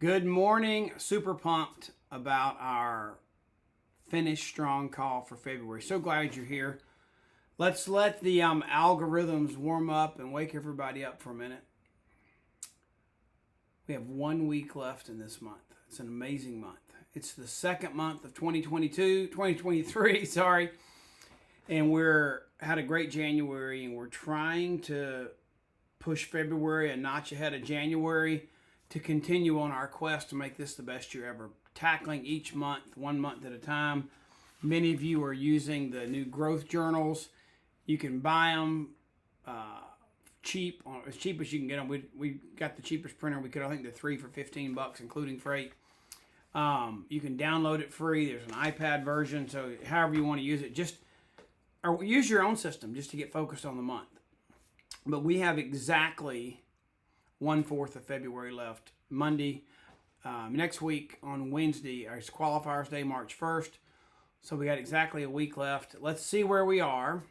Good morning. Super pumped about our Finish Strong call for February. So glad you're here. Let's let the algorithms warm up and wake everybody up for a minute. We have 1 week left in this month. It's an amazing month. It's the second month of 2023, sorry. And we're had a great January, and we're trying to push February a notch ahead of January to continue on our quest to make this the best year ever. Tackling each month, 1 month at a time. Many of you are using the new growth journals. You can buy them cheap, as cheap as you can get them. We got the cheapest printer we could. I think they're 3 for $15, including freight. You can download it free. There's an iPad version, so however you want to use it, or use your own system just to get focused on the month. But we have exactly 1/4 of February left. Monday, next week on Wednesday is Qualifiers Day, March 1st. So we got exactly a week left. Let's see where we are.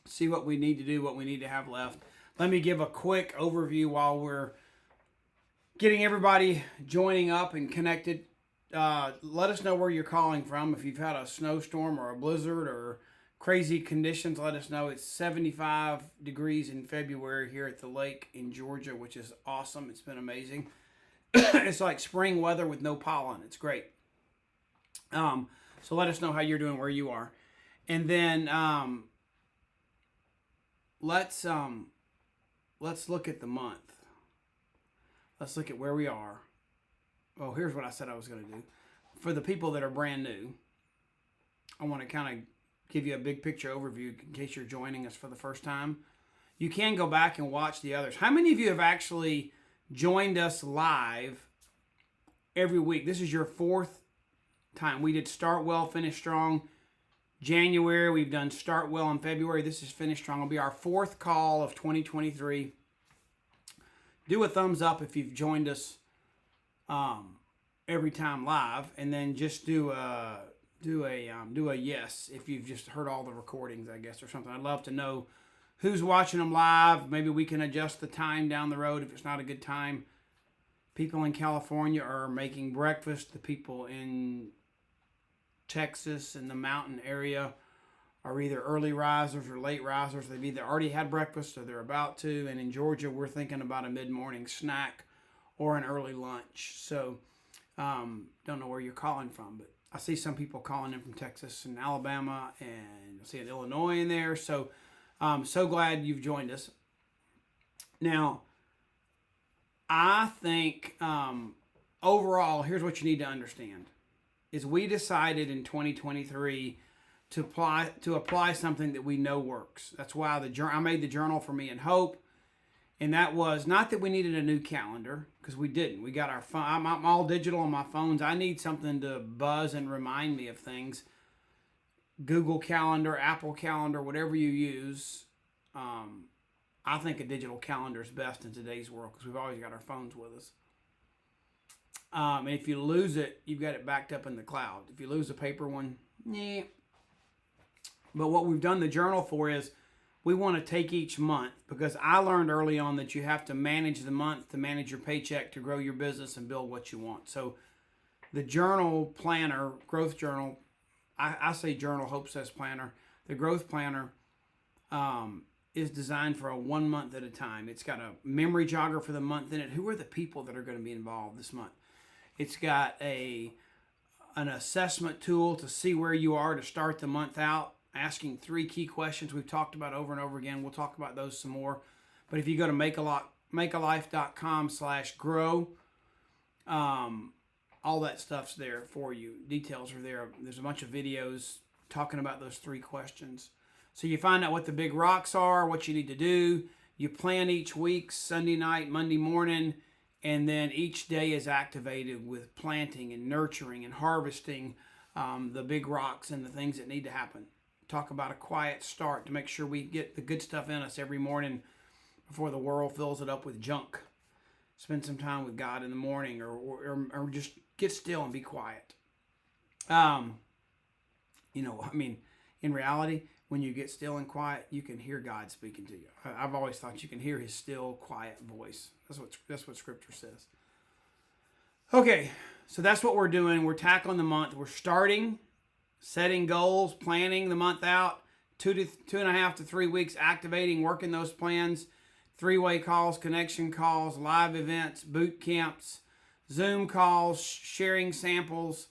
See what we need to do, what we need to have left. Let me give a quick overview while we're getting everybody joining up and connected. Let us know where you're calling from. If you've had a snowstorm or a blizzard or crazy conditions, let us know. It's 75 degrees in February here at the lake in Georgia, which is awesome. It's been amazing. It's like spring weather with no pollen. It's great. So let us know how you're doing where you are. And then let's look at the month. Let's look at where we are. Oh, here's what I said I was going to do. For the people that are brand new, I want to kind of give you a big picture overview in case you're joining us for the first time. You can go back and watch the others. How many of you have actually joined us live every week? This is your fourth time. We did Start Well, Finish Strong. January, we've done Start Well in February. This is Finish Strong. It'll be our fourth call of 2023. Do a thumbs up if you've joined us every time live, and then just do a yes if you've just heard all the recordings, I guess, or something. I'd love to know who's watching them live. Maybe we can adjust the time down the road if it's not a good time. People in California are making breakfast. The people in Texas and the mountain area are either early risers or late risers. They've either already had breakfast or they're about to. And in Georgia, we're thinking about a mid-morning snack or an early lunch. So don't know where you're calling from, but I see some people calling in from Texas and Alabama, and I see an Illinois in there. So so glad you've joined us. Now, I think overall, here's what you need to understand, is we decided in 2023 to apply something that we know works. That's why I made the journal for me and Hope. And that was not that we needed a new calendar, because we didn't. We got our phone. I'm all digital on my phones. I need something to buzz and remind me of things. Google Calendar, Apple Calendar, whatever you use. I think a digital calendar is best in today's world because we've always got our phones with us. And if you lose it, you've got it backed up in the cloud. If you lose a paper one, yeah. But what we've done the journal for is we want to take each month, because I learned early on that you have to manage the month to manage your paycheck to grow your business and build what you want. So the journal planner, growth journal, I say journal, Hope says planner. The growth planner is designed for a 1 month at a time. It's got a memory jogger for the month in it. Who are the people that are going to be involved this month? It's got an assessment tool to see where you are to start the month out, asking 3 key questions we've talked about over and over again. We'll talk about those some more. But if you go to makealife.com/grow, all that stuff's there for you. Details are there. There's a bunch of videos talking about those 3 questions. So you find out what the big rocks are, what you need to do. You plan each week, Sunday night, Monday morning, and then each day is activated with planting and nurturing and harvesting the big rocks and the things that need to happen. Talk about a quiet start to make sure we get the good stuff in us every morning before the world fills it up with junk. Spend some time with God in the morning, or just get still and be quiet. In reality, when you get still and quiet, you can hear God speaking to you. I've always thought you can hear his still, quiet voice. That's what Scripture says. Okay, so that's what we're doing. We're tackling the month. We're starting, setting goals, planning the month out. 2.5 to 3 weeks activating, working those plans. Three-way calls, connection calls, live events, boot camps, Zoom calls, sharing samples,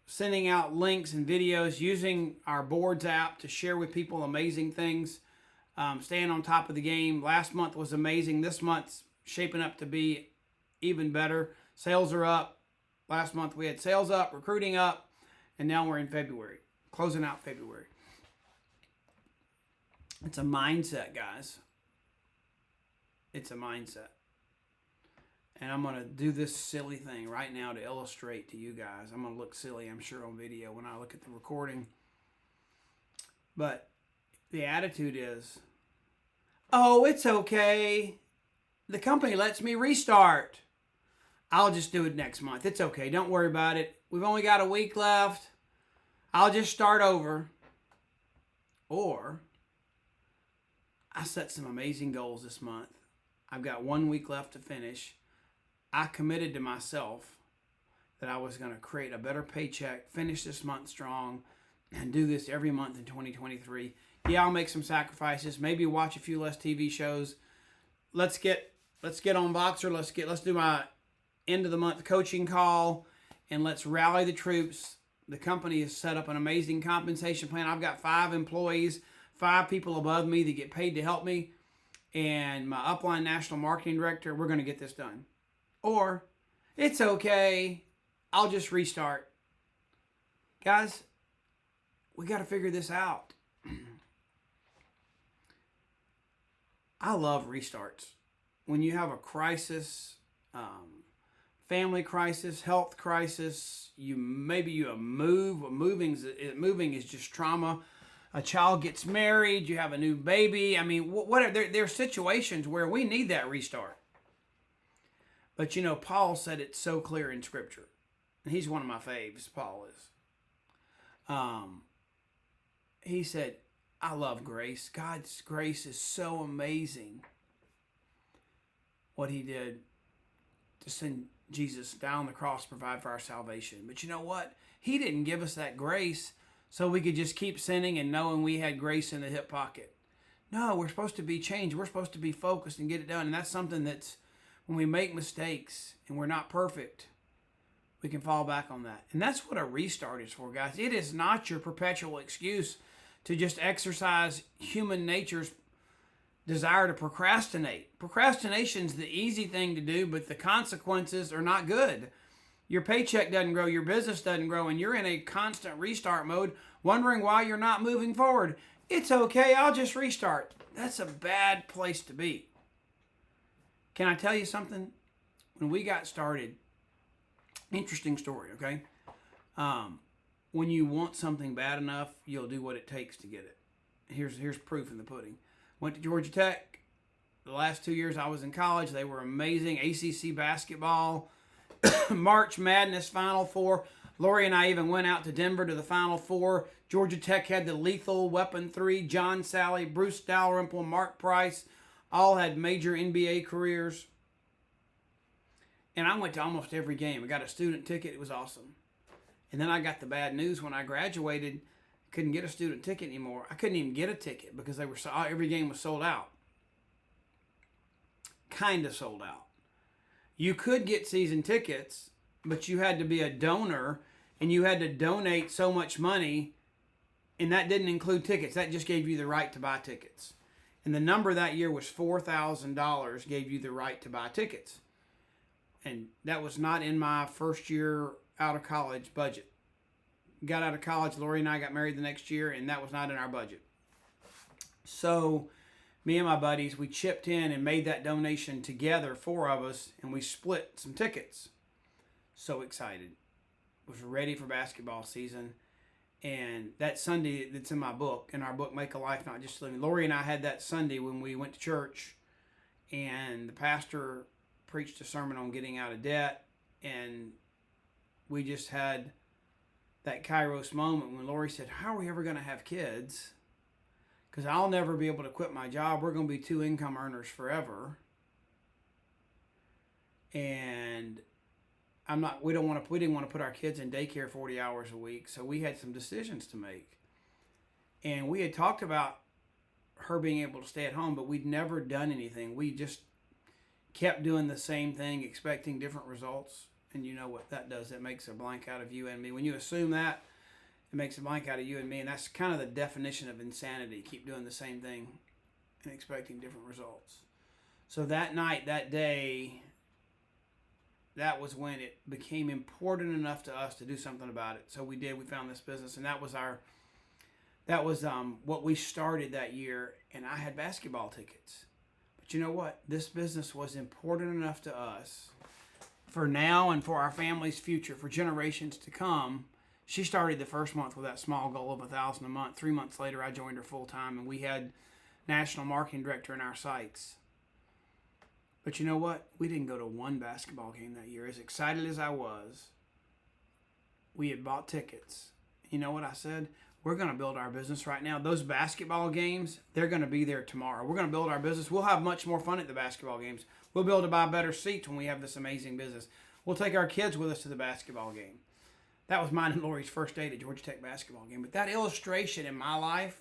sending out links and videos, using our boards app to share with people amazing things, staying on top of the game. Last month was amazing. This month's shaping up to be even better. Sales are up. Last month we had sales up, recruiting up, and now we're in February, closing out February. It's a mindset, guys. It's a mindset. And I'm going to do this silly thing right now to illustrate to you guys. I'm going to look silly, I'm sure, on video when I look at the recording. But the attitude is, oh, it's okay. The company lets me restart. I'll just do it next month. It's okay. Don't worry about it. We've only got a week left. I'll just start over. Or I set some amazing goals this month. I've got 1 week left to finish. I committed to myself that I was going to create a better paycheck, finish this month strong, and do this every month in 2023. Yeah, I'll make some sacrifices. Maybe watch a few less TV shows. Let's get on Voxer. Let's do my end of the month coaching call, and let's rally the troops. The company has set up an amazing compensation plan. I've got 5 employees, 5 people above me that get paid to help me, and my upline national marketing director. We're going to get this done. Or, it's okay, I'll just restart. Guys, we got to figure this out. I love restarts. When you have a crisis, family crisis, health crisis, moving is just trauma. A child gets married, you have a new baby. I mean, whatever. There are situations where we need that restart. But you know, Paul said it so clear in Scripture, and he's one of my faves. Paul is. He said, "I love grace. God's grace is so amazing. What He did to send Jesus down the cross to provide for our salvation. But you know what? He didn't give us that grace so we could just keep sinning and knowing we had grace in the hip pocket. No, we're supposed to be changed. We're supposed to be focused and get it done. And that's something that's, when we make mistakes and we're not perfect, we can fall back on that. And that's what a restart is for, guys. It is not your perpetual excuse to just exercise human nature's desire to procrastinate. Procrastination's the easy thing to do, but the consequences are not good. Your paycheck doesn't grow, your business doesn't grow, and you're in a constant restart mode, wondering why you're not moving forward. It's okay, I'll just restart. That's a bad place to be. Can I tell you something? When we got started, interesting story, okay? When you want something bad enough, you'll do what it takes to get it. Here's proof in the pudding. Went to Georgia Tech. The last 2 years I was in college, they were amazing. ACC basketball, March Madness Final Four. Lori and I even went out to Denver to the Final Four. Georgia Tech had the lethal weapon 3. John Sally, Bruce Dalrymple, Mark Price, all had major NBA careers. And I went to almost every game. I got a student ticket. It was awesome. And then I got the bad news when I graduated. Couldn't get a student ticket anymore. I couldn't even get a ticket because every game was sold out. Kind of sold out. You could get season tickets, but you had to be a donor, and you had to donate so much money, and that didn't include tickets. That just gave you the right to buy tickets. And the number that year was $4,000 gave you the right to buy tickets. And that was not in my first year out of college budget. Got out of college, Lori and I got married the next year, and that was not in our budget. So me and my buddies, we chipped in and made that donation together, 4 of us, and we split some tickets. So excited. Was ready for basketball season. And that Sunday that's in my book, in our book, Make a Life Not Just Living, Lori and I had that Sunday when we went to church, and the pastor preached a sermon on getting out of debt, and we just had that Kairos moment when Lori said, how are we ever going to have kids? Because I'll never be able to quit my job. We're going to be 2 income earners forever. And We didn't want to put our kids in daycare 40 hours a week. So we had some decisions to make. And we had talked about her being able to stay at home, but we'd never done anything. We just kept doing the same thing, expecting different results. And you know what that does? It makes a blank out of you and me. When you assume that, it makes a blank out of you and me. And that's kind of the definition of insanity. Keep doing the same thing and expecting different results. So that night, that day, that was when it became important enough to us to do something about it. So we did. We found this business, and that was what we started that year. And I had basketball tickets. But you know what? This business was important enough to us for now and for our family's future, for generations to come. She started the first month with that small goal of $1,000 a month. 3 months later, I joined her full time, and we had national marketing director in our sights. But you know what? We didn't go to one basketball game that year. As excited as I was, we had bought tickets. You know what I said? We're going to build our business right now. Those basketball games, they're going to be there tomorrow. We're going to build our business. We'll have much more fun at the basketball games. We'll be able to buy better seats when we have this amazing business. We'll take our kids with us to the basketball game. That was mine and Lori's first date at Georgia Tech basketball game. But that illustration in my life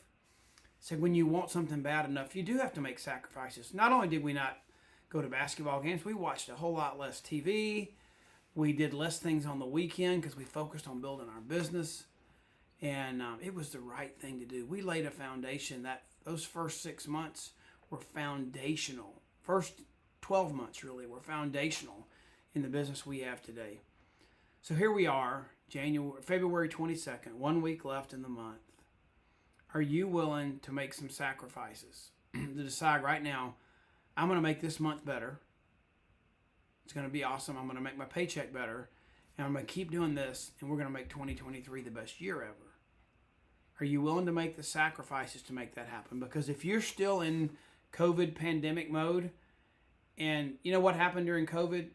said when you want something bad enough, you do have to make sacrifices. Not only did we not go to basketball games, we watched a whole lot less TV. We did less things on the weekend because we focused on building our business. And it was the right thing to do. We laid a foundation that those first 6 months were foundational. First 12 months really were foundational in the business we have today. So here we are, February 22nd, 1 week left in the month. Are you willing to make some sacrifices to decide right now, I'm going to make this month better. It's going to be awesome. I'm going to make my paycheck better. And I'm going to keep doing this, and we're going to make 2023 the best year ever. Are you willing to make the sacrifices to make that happen? Because if you're still in COVID pandemic mode, and you know what happened during COVID?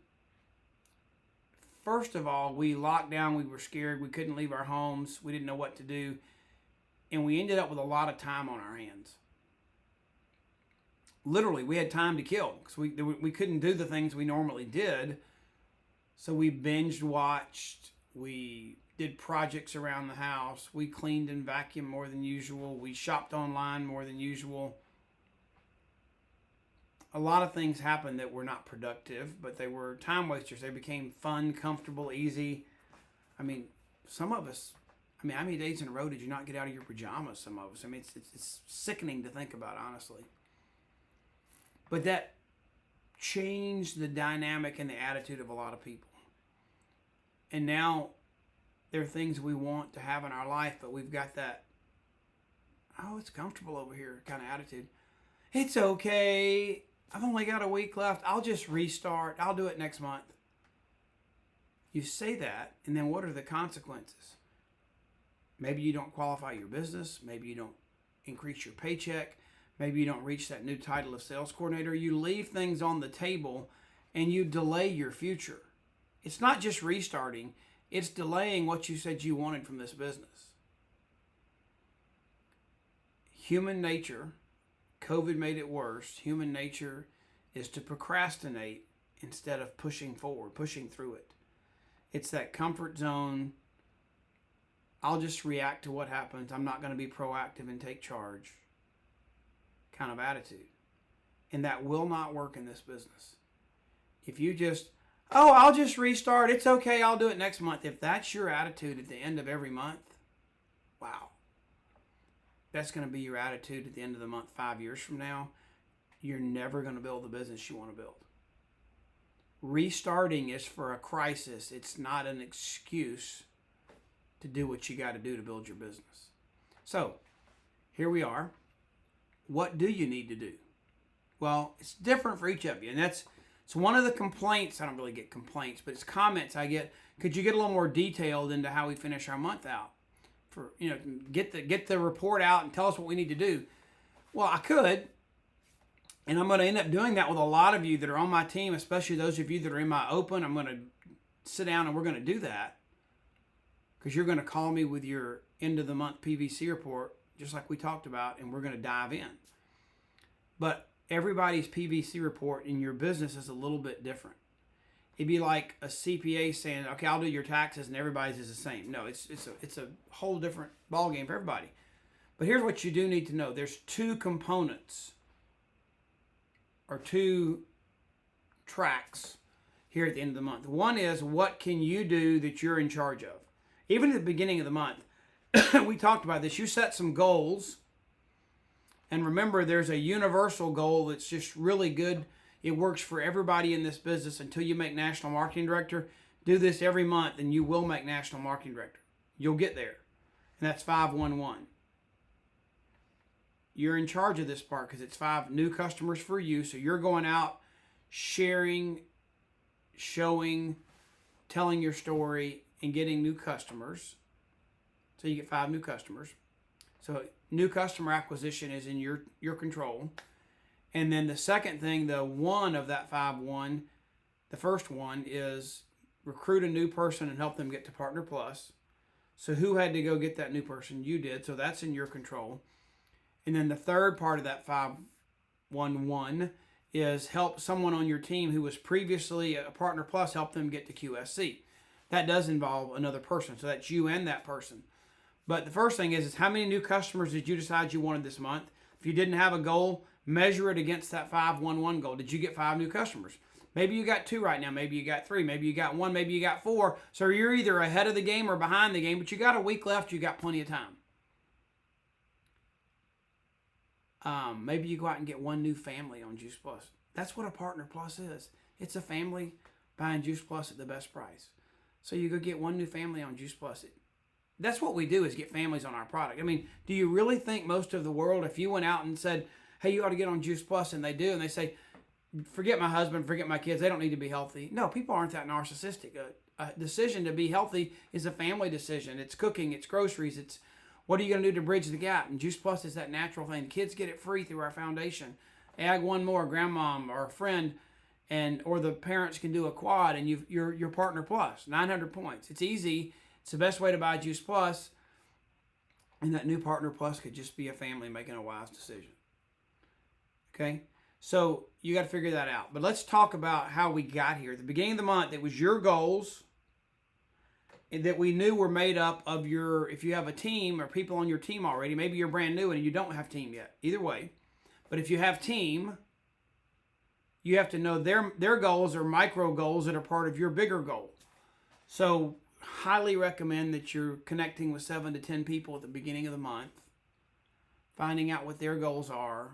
First of all, we locked down. We were scared. We couldn't leave our homes. We didn't know what to do. And we ended up with a lot of time on our hands. Literally, we had time to kill because we couldn't do the things we normally did. So we binge watched. We did projects around the house. We cleaned and vacuumed more than usual. We shopped online more than usual. A lot of things happened that were not productive, but they were time wasters. They became fun, comfortable, easy. I mean, some of us, how many days in a row did you not get out of your pajamas, some of us? It's sickening to think about, honestly. But that changed the dynamic and the attitude of a lot of people. And now there are things we want to have in our life, but we've got that, it's comfortable over here kind of attitude. It's okay. I've only got a week left. I'll just restart. I'll do it next month. You say that, and then what are the consequences? Maybe you don't qualify your business. Maybe you don't increase your paycheck. Maybe you don't reach that new title of sales coordinator. You leave things on the table, and you delay your future. It's not just restarting. It's delaying what you said you wanted from this business. Human nature, COVID made it worse. Human nature is to procrastinate instead of pushing forward, pushing through it. It's that comfort zone. I'll just react to what happens. I'm not going to be proactive and take charge kind of attitude. And that will not work in this business. If you just, I'll just restart. It's okay. I'll do it next month. If that's your attitude at the end of every month, wow. That's going to be your attitude at the end of the month 5 years from now. You're never going to build the business you want to build. Restarting is for a crisis. It's not an excuse to do what you got to do to build your business. So, here we are. What do you need to do? Well, it's different for each of you. And it's one of the complaints. I don't really get complaints, but it's comments I get. Could you get a little more detailed into how we finish our month out? Get the report out and tell us what we need to do. Well, I could. And I'm going to end up doing that with a lot of you that are on my team, especially those of you that are in my open. I'm going to sit down and we're going to do that. Because you're going to call me with your end of the month PVC report, just like we talked about, and we're going to dive in. But everybody's PVC report in your business is a little bit different. It'd be like a CPA saying, "Okay, I'll do your taxes," and everybody's is the same. No, it's a whole different ballgame for everybody. But here's what you do need to know: there's two components or two tracks here at the end of the month. One is, what can you do that you're in charge of? Even at the beginning of the month, we talked about this. You set some goals, and remember, there's a universal goal that's just really good. It works for everybody in this business until you make national marketing director. Do this every month, and you will make national marketing director. You'll get there, and that's 511. You're in charge of this part because it's 5 new customers for you. So you're going out, sharing, showing, telling your story, and getting new customers. So you get 5 new customers. So new customer acquisition is in your control. And then the second thing, the one of that 5-1, the first one is recruit a new person and help them get to Partner Plus. So who had to go get that new person? You did. So that's in your control. And then the third part of that 5-1-1 is help someone on your team who was previously a Partner Plus, help them get to QSC. That does involve another person. So that's you and that person. But the first thing is how many new customers did you decide you wanted this month? If you didn't have a goal, measure it against that 5-1-1 goal. Did you get 5 new customers? Maybe you got 2 right now. Maybe you got 3. Maybe you got 1. Maybe you got 4. So you're either ahead of the game or behind the game, but you got a week left. You got plenty of time. Maybe you go out and get 1 new family on Juice Plus. That's what a Partner Plus is. It's a family buying Juice Plus at the best price. So you go get 1 new family on Juice Plus. That's what we do, is get families on our product. I mean, do you really think most of the world, if you went out and said, "Hey, you ought to get on Juice Plus," and they do, and they say, "Forget my husband, forget my kids, they don't need to be healthy." No, people aren't that narcissistic. A decision to be healthy is a family decision. It's cooking, it's groceries, it's what are you going to do to bridge the gap? And Juice Plus is that natural thing. Kids get it free through our foundation. Add 1 more, grandmom or a friend, or the parents can do a quad, and you're Partner Plus, 900 points. It's easy. It's the best way to buy Juice Plus. And that new Partner Plus could just be a family making a wise decision. Okay? So you got to figure that out. But let's talk about how we got here. At the beginning of the month, it was your goals that we knew were made up of if you have a team or people on your team already, maybe you're brand new and you don't have team yet. Either way. But if you have team, you have to know their goals are micro goals that are part of your bigger goal. So highly recommend that you're connecting with 7 to 10 people at the beginning of the month, finding out what their goals are,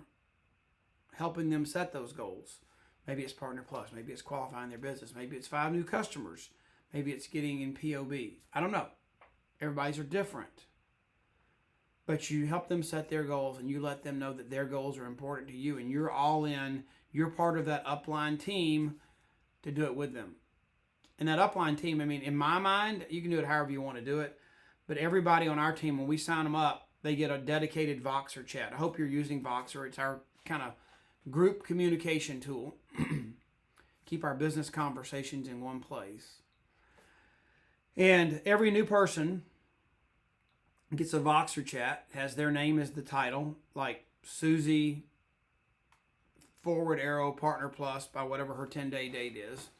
helping them set those goals. Maybe it's Partner Plus, maybe it's qualifying their business, maybe it's 5 new customers, maybe it's getting in POB. I don't know. Everybody's are different. But you help them set their goals, and you let them know that their goals are important to you, and you're all in. You're part of that upline team to do it with them. And that upline team, I mean, in my mind, you can do it however you want to do it. But everybody on our team, when we sign them up, they get a dedicated Voxer chat. I hope you're using Voxer. It's our kind of group communication tool. Keep our business conversations in one place. And every new person gets a Voxer chat, has their name as the title, like Susie / Partner Plus by whatever her 10-day date is.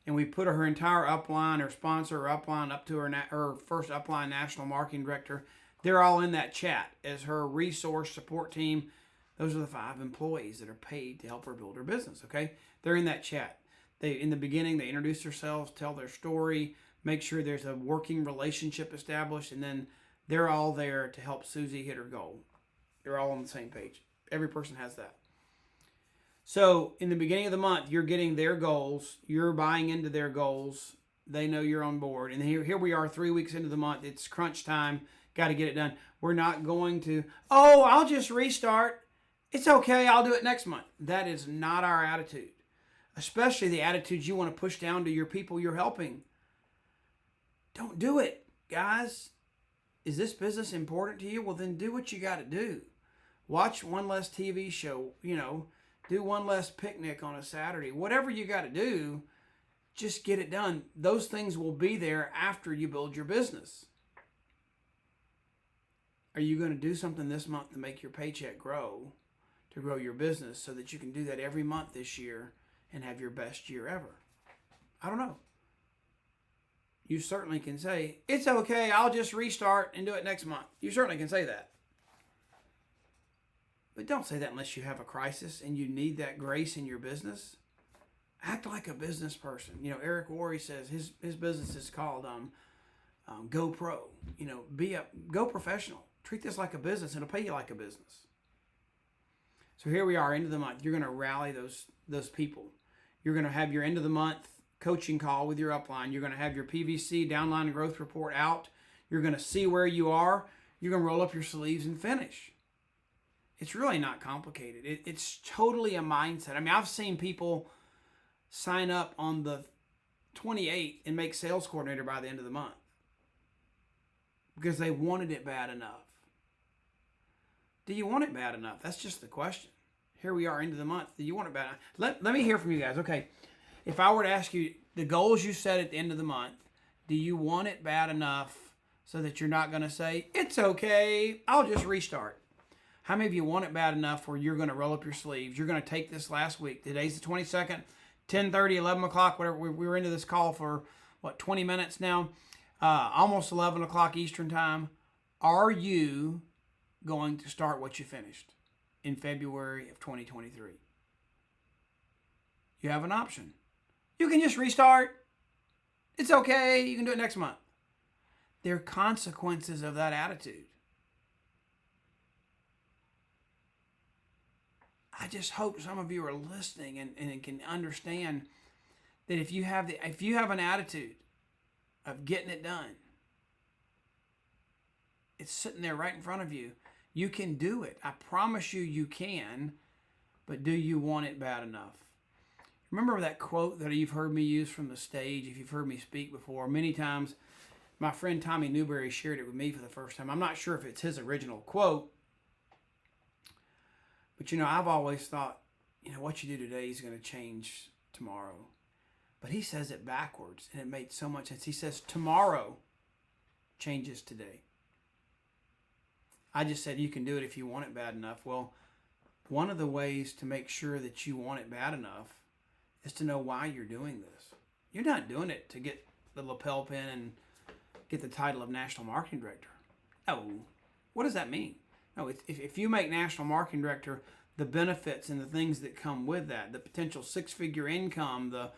And we put her entire upline, her sponsor, her upline, up to her first upline national marketing director. They're all in that chat as her resource support team. Those are the 5 employees that are paid to help her build her business, okay? They're in that chat. In the beginning, they introduce themselves, tell their story, make sure there's a working relationship established, and then they're all there to help Susie hit her goal. They're all on the same page. Every person has that. So in the beginning of the month, you're getting their goals. You're buying into their goals. They know you're on board. And here we are 3 weeks into the month. It's crunch time. Got to get it done. We're not going to, I'll just restart. It's okay. I'll do it next month. That is not our attitude. Especially the attitudes you want to push down to your people you're helping. Don't do it, guys. Is this business important to you? Well, then do what you got to do. Watch one less TV show, do one less picnic on a Saturday. Whatever you got to do, just get it done. Those things will be there after you build your business. Are you going to do something this month to make your paycheck grow, to grow your business so that you can do that every month this year and have your best year ever? I don't know. You certainly can say, it's okay, I'll just restart and do it next month. You certainly can say that. But don't say that unless you have a crisis and you need that grace in your business. Act like a business person. You know, Eric Worre says his business is called Go Pro. You know, go professional. Treat this like a business and it'll pay you like a business. So here we are, end of the month. You're going to rally those people. You're going to have your end of the month coaching call with your upline. You're going to have your PVC downline and growth report out. You're going to see where you are. You're going to roll up your sleeves and finish. It's really not complicated. It's totally a mindset. I mean, I've seen people sign up on the 28th and make sales coordinator by the end of the month because they wanted it bad enough. Do you want it bad enough? That's just the question. Here we are, end of the month. Do you want it bad enough? Let me hear from you guys. Okay, if I were to ask you the goals you set at the end of the month, do you want it bad enough so that you're not going to say, it's okay, I'll just restart? How many of you want it bad enough where you're going to roll up your sleeves? You're going to take this last week. Today's the 22nd, 10:30, 11 o'clock, whatever. We were into this call for, 20 minutes now? Almost 11 o'clock Eastern time. Are you going to start what you finished in February of 2023? You have an option. You can just restart. It's okay. You can do it next month. There are consequences of that attitude. I just hope some of you are listening and can understand that if you have an attitude of getting it done, it's sitting there right in front of you. You can do it. I promise you can, but do you want it bad enough? Remember that quote that you've heard me use from the stage, if you've heard me speak before, many times. My friend Tommy Newberry shared it with me for the first time. I'm not sure if it's his original quote, but I've always thought, what you do today is going to change tomorrow. But he says it backwards, and it made so much sense. He says tomorrow changes today. I just said you can do it if you want it bad enough. Well, one of the ways to make sure that you want it bad enough is to know why you're doing this. You're not doing it to get the lapel pin and get the title of National Marketing Director. No. What does that mean? No, if you make National Marketing Director, the benefits and the things that come with that, the potential six-figure income, the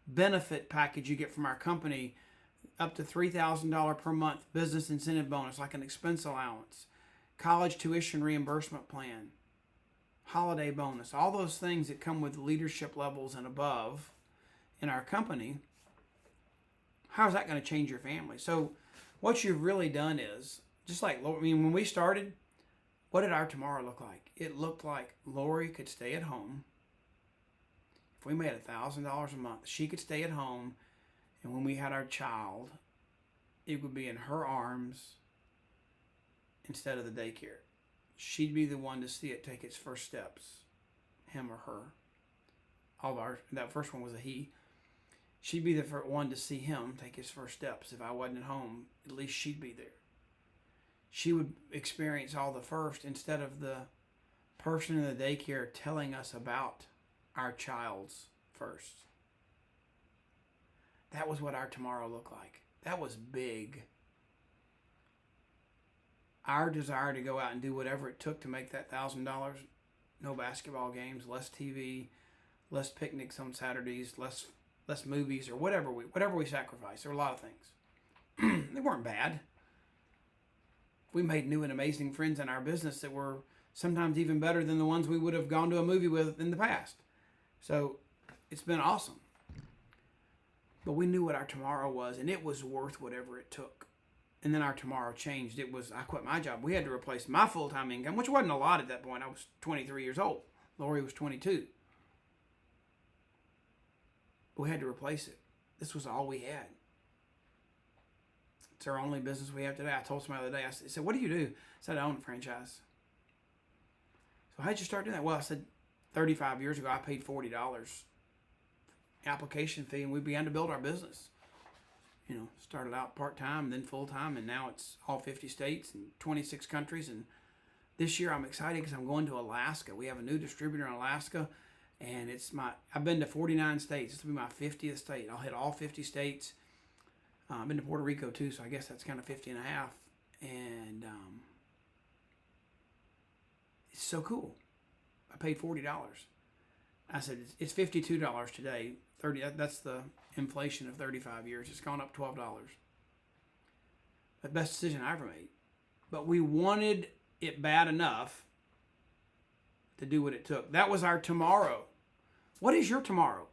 benefit package you get from our company, up to $3,000 per month business incentive bonus, like an expense allowance, college tuition reimbursement plan, holiday bonus, all those things that come with leadership levels and above in our company, how is that going to change your family? So what you've really done is, just like, when we started, what did our tomorrow look like? It looked like Lori could stay at home. If we made $1,000 a month, she could stay at home, and when we had our child, it would be in her arms instead of the daycare. She'd be the one to see it take its first steps, him or her. That first one was a he. She'd be the one to see him take his first steps. If I wasn't at home, at least she'd be there. She would experience all the first instead of the person in the daycare telling us about our child's first. That was what our tomorrow looked like. That was big. Our desire to go out and do whatever it took to make that $1,000, no basketball games, less TV, less picnics on Saturdays, less movies, or whatever we sacrificed. There were a lot of things. They weren't bad. We made new and amazing friends in our business that were sometimes even better than the ones we would have gone to a movie with in the past. So it's been awesome. But we knew what our tomorrow was, and it was worth whatever it took. And then our tomorrow changed. I quit my job. We had to replace my full-time income, which wasn't a lot at that point. I was 23 years old. Lori was 22. We had to replace it. This was all we had. It's our only business we have today. I told somebody the other day, I said, what do you do? I said, I own a franchise. So how'd you start doing that? Well, I said, 35 years ago, I paid $40 application fee, and we began to build our business. Started out part-time, then full-time, and now it's all 50 states and 26 countries. And this year I'm excited because I'm going to Alaska. We have a new distributor in Alaska, And I've been to 49 states. This will be my 50th state. I'll hit all 50 states. I've been to Puerto Rico too, so I guess that's kind of 50 and a half. And it's so cool. I paid $40. I said, it's $52 today. 30. That's the inflation of 35 years. It's gone up $12. The best decision I ever made. But we wanted it bad enough to do what it took. That was our tomorrow. What is your tomorrow?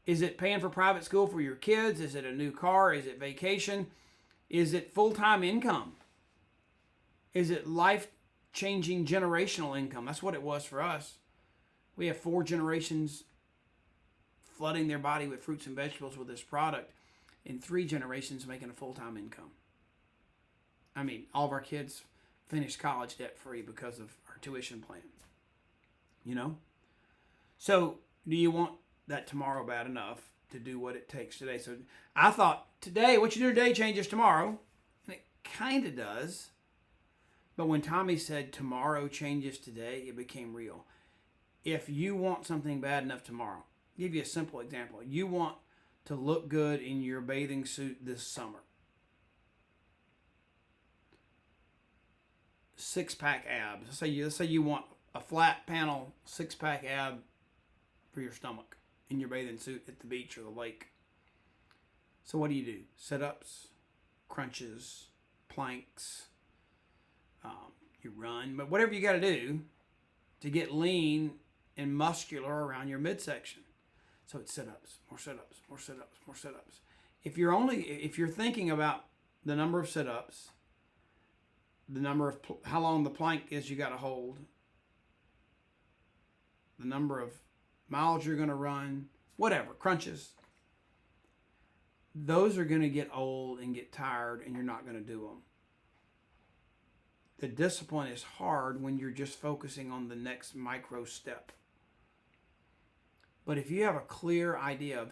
Is it paying for private school for your kids? Is it a new car? Is it vacation? Is it full-time income? Is it life-changing generational income? That's what it was for us. We have 4 generations flooding their body with fruits and vegetables with this product, and 3 generations making a full-time income. I mean, all of our kids finished college debt-free because of our tuition plan. You know? So, do you want that tomorrow bad enough to do what it takes today? So, I thought, today, what you do today changes tomorrow. And it kind of does. But when Tommy said tomorrow changes today, it became real. If you want something bad enough tomorrow, I'll give you a simple example. You want to look good in your bathing suit this summer. 6-pack abs. Let's say you want a flat panel 6-pack ab for your stomach in your bathing suit at the beach or the lake. So what do? Sit-ups, crunches, planks. You run, but whatever you got to do to get lean and muscular around your midsection. So it's sit-ups, more sit-ups, more sit-ups, more sit-ups. If you're thinking about the number of sit-ups, the number of how long the plank is you got to hold, the number of miles you're going to run, whatever, crunches, those are going to get old and get tired, and you're not going to do them. The discipline is hard when you're just focusing on the next micro step. But if you have a clear idea of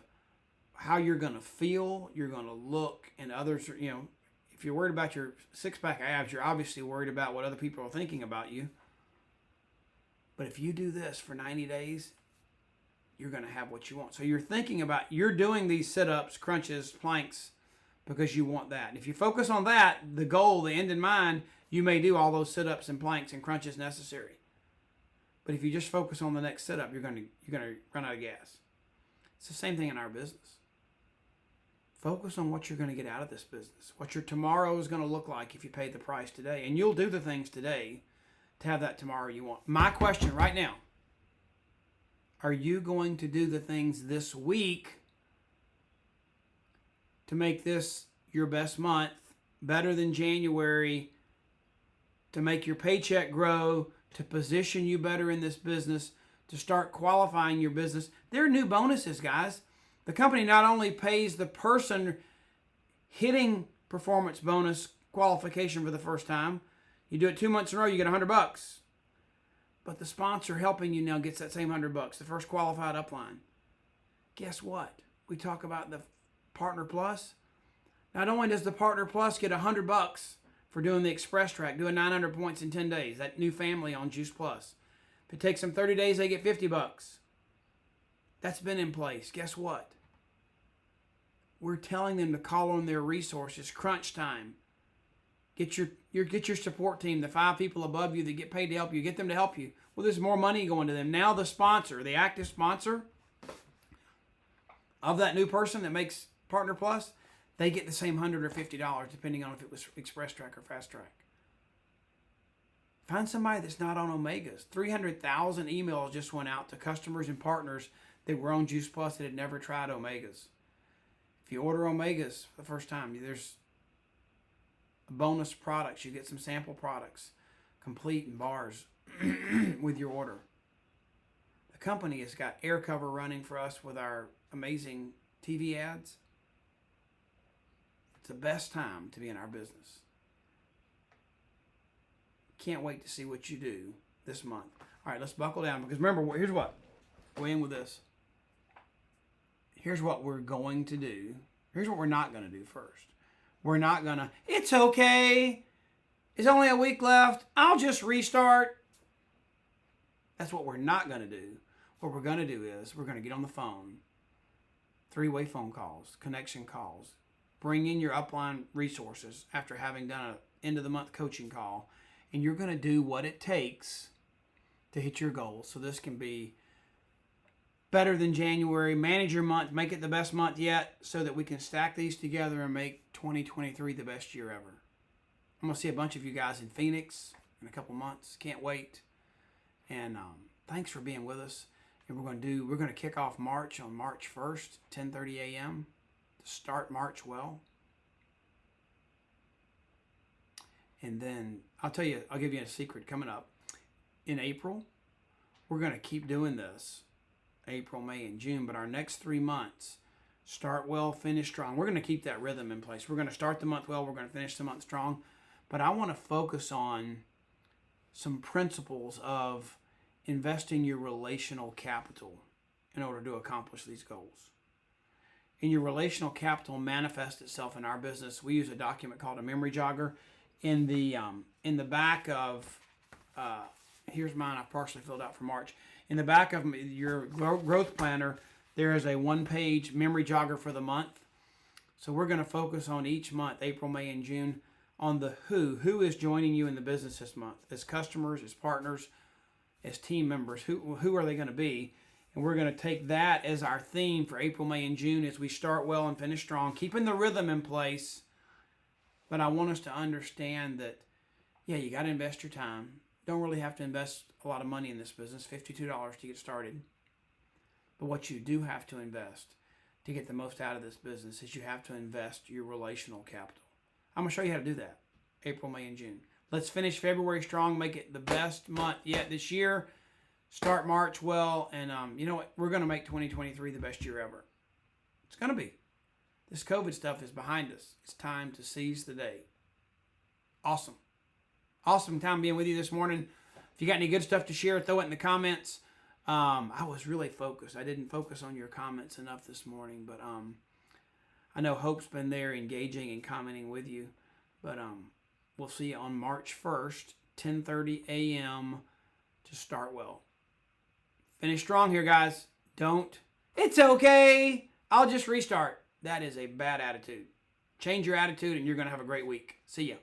how you're going to feel, you're going to look, and others, if you're worried about your 6-pack abs, you're obviously worried about what other people are thinking about you. But if you do this for 90 days, you're going to have what you want. So you're doing these sit-ups, crunches, planks, because you want that. And if you focus on that, the goal, the end in mind, you may do all those sit-ups and planks and crunches necessary. But if you just focus on the next sit-up, you're going to run out of gas. It's the same thing in our business. Focus on what you're going to get out of this business, what your tomorrow is going to look like if you pay the price today. And you'll do the things today to have that tomorrow you want. My question right now, are you going to do the things this week to make this your best month, better than January, to make your paycheck grow, to position you better in this business, to start qualifying your business? There are new bonuses, guys. The company not only pays the person hitting performance bonus qualification for the first time, you do it 2 months in a row, you get $100. But the sponsor helping you now gets that same $100, the first qualified upline. Guess what? We talk about the Partner Plus. Not only does the Partner Plus get $100 for doing the Express Track, doing 900 points in 10 days, that new family on Juice Plus. If it takes them 30 days, they get $50. That's been in place. Guess what? We're telling them to call on their resources. Crunch time. Get your support team, the 5 people above you that get paid to help you. Get them to help you. Well, there's more money going to them. Now the sponsor, the active sponsor of that new person that makes Partner Plus, they get the same $100 or $50 depending on if it was Express Track or Fast Track. Find somebody that's not on Omegas. 300,000 emails just went out to customers and partners that were on Juice Plus that had never tried Omegas. If you order Omegas for the first time, there's bonus products. You get some sample products, complete and bars with your order. The company has got air cover running for us with our amazing TV ads. It's the best time to be in our business. Can't wait to see what you do this month. All right, let's buckle down because remember, here's what. Go in with this. Here's what we're going to do. Here's what we're not going to do first. We're not going to, it's okay. It's only a week left. I'll just restart. That's what we're not going to do. what we're going to do is we're going to get on the phone, 3-way phone calls, connection calls, bring in your upline resources after having done an end of the month coaching call, and you're going to do what it takes to hit your goals. So this can be better than January, manage your month, make it the best month yet, so that we can stack these together and make 2023 the best year ever. I'm going to see a bunch of you guys in Phoenix in a couple months. Can't wait. And thanks for being with us. And we're going to kick off March on March 1st, 10:30 a.m. to start March well. And then I'll give you a secret coming up. In April, we're going to keep doing this. April, May, and June. But our next 3 months, start well, finish strong. We're going to keep that rhythm in place. We're going to start the month well. We're going to finish the month strong. But I want to focus on some principles of investing your relational capital in order to accomplish these goals. And your relational capital manifests itself in our business. We use a document called a memory jogger. In the back of, here's mine I partially filled out for March. In the back of your growth planner, there is a 1-page memory jogger for the month. So we're going to focus on each month, April, May, and June, on the who. Who is joining you in the business this month? As customers, as partners, as team members. Who are they going to be? And we're going to take that as our theme for April, May, and June as we start well and finish strong, keeping the rhythm in place. But I want us to understand that, yeah, you got to invest your time. Don't really have to invest a lot of money in this business, $52 to get started. But what you do have to invest to get the most out of this business is you have to invest your relational capital. I'm going to show you how to do that, April, May, and June. Let's finish February strong, make it the best month yet this year. Start March well, and you know what? We're going to make 2023 the best year ever. It's going to be. This COVID stuff is behind us. It's time to seize the day. Awesome. Awesome time being with you this morning. If you got any good stuff to share, throw it in the comments. I was really focused. I didn't focus on your comments enough this morning, but I know Hope's been there engaging and commenting with you. But we'll see you on March 1st, 10:30 a.m. to start well. Finish strong here, guys. Don't. It's okay. I'll just restart. That is a bad attitude. Change your attitude and you're going to have a great week. See ya.